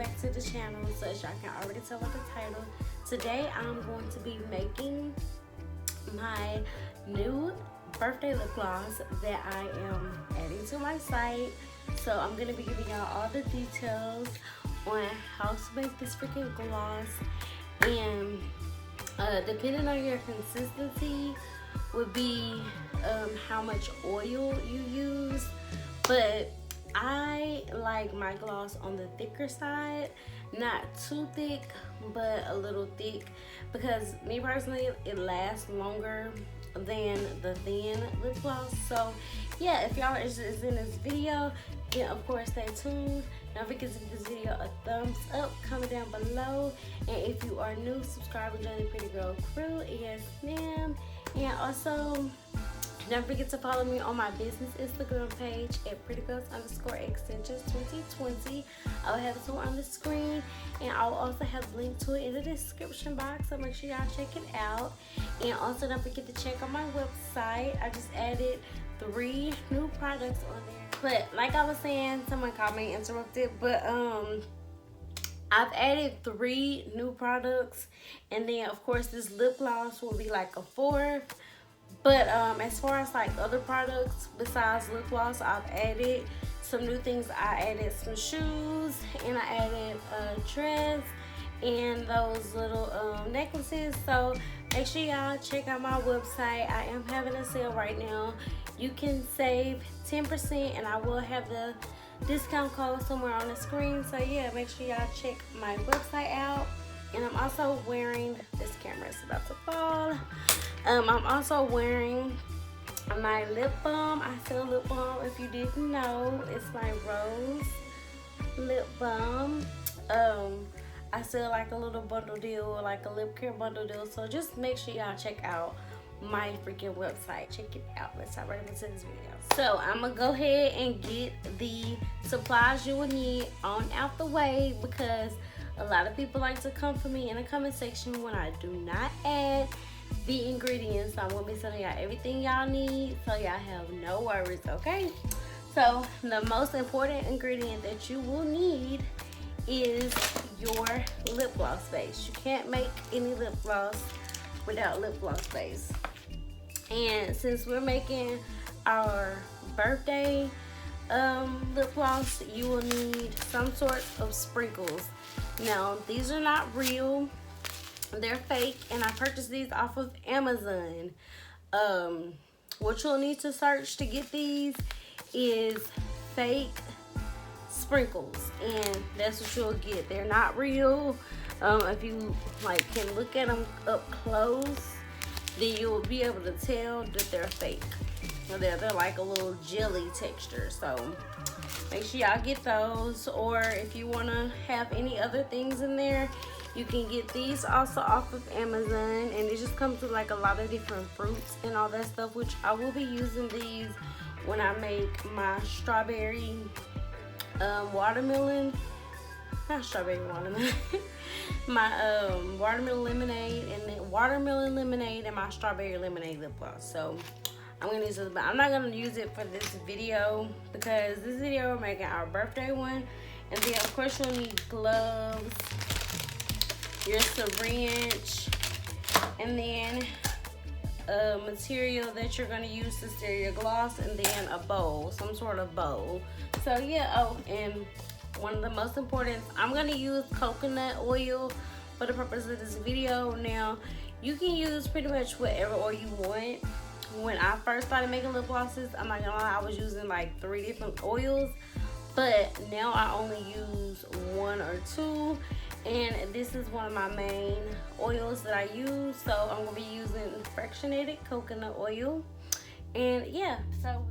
back to the channel. So as y'all can already tell by the title, today I'm going to be making my new birthday lip gloss that I am adding to my site. So I'm going to be giving y'all all the details on how to make this freaking gloss, and depending on your consistency would be how much oil you use. But I like my gloss on the thicker side, not too thick but a little thick, because me personally it lasts longer than the thin lip gloss. So yeah, if y'all are interested in this video, then of course stay tuned. Don't forget to give this video a thumbs up, comment down below, and if you are new, subscribe and join the Pretty Girl crew. Yes ma'am. And also don't forget to follow me on my business Instagram page at prettygirls_extensions2020. I'll have it on the screen, and I'll also have a link to it in the description box, so make sure y'all check it out. And also don't forget to check out my website. I just added 3 new products on there. But like I was saying, someone called me interrupted, but I've added 3 new products, and then of course this lip gloss will be like a 4th. But as far as like other products besides lip gloss, I've added some new things. I added some shoes, and I added a dress and those little necklaces. So make sure y'all check out my website. I am having a sale right now. You can save 10%, and I will have the discount code somewhere on the screen. So yeah, make sure y'all check my website out. And I'm also wearing, this camera is about to fall. I'm also wearing my lip balm. I sell lip balm, if you didn't know. It's my Rose lip balm. I sell like a little bundle deal, like a lip care bundle deal. So just make sure y'all check out my freaking website. Check it out. Let's hop right into this video. So I'm gonna go ahead and get the supplies you will need on out the way, because a lot of people like to come for me in the comment section when I do not add the ingredients. I'm gonna be telling y'all everything y'all need, so y'all have no worries, okay? So the most important ingredient that you will need is your lip gloss base. You can't make any lip gloss without lip gloss base. And since we're making our birthday lip gloss, you will need some sort of sprinkles. Now these are not real, they're fake, and I purchased these off of Amazon. What you'll need to search to get these is fake sprinkles, and that's what you'll get. They're not real. If you like can look at them up close, then you'll be able to tell that they're fake. They're like a little jelly texture. So make sure y'all get those, or if you want to have any other things in there, you can get these also off of Amazon, and it just comes with like a lot of different fruits and all that stuff, which I will be using these when I make my strawberry watermelon, not strawberry watermelon, my watermelon lemonade, and then watermelon lemonade and my strawberry lemonade lip gloss. So I'm gonna use this, but I'm not gonna use it for this video, because this video we're making our birthday one. And then of course you'll need gloves, your syringe, and then material that you're gonna use to stir your gloss, and then a bowl, some sort of bowl. So yeah, oh, and one of the most important, I'm gonna use coconut oil for the purpose of this video. Now you can use pretty much whatever oil you want. When I first started making lip glosses, I'm not gonna lie, I was using like 3 different oils, but now I only use 1 or 2, and this is one of my main oils that I use. So I'm gonna be using fractionated coconut oil, and yeah, so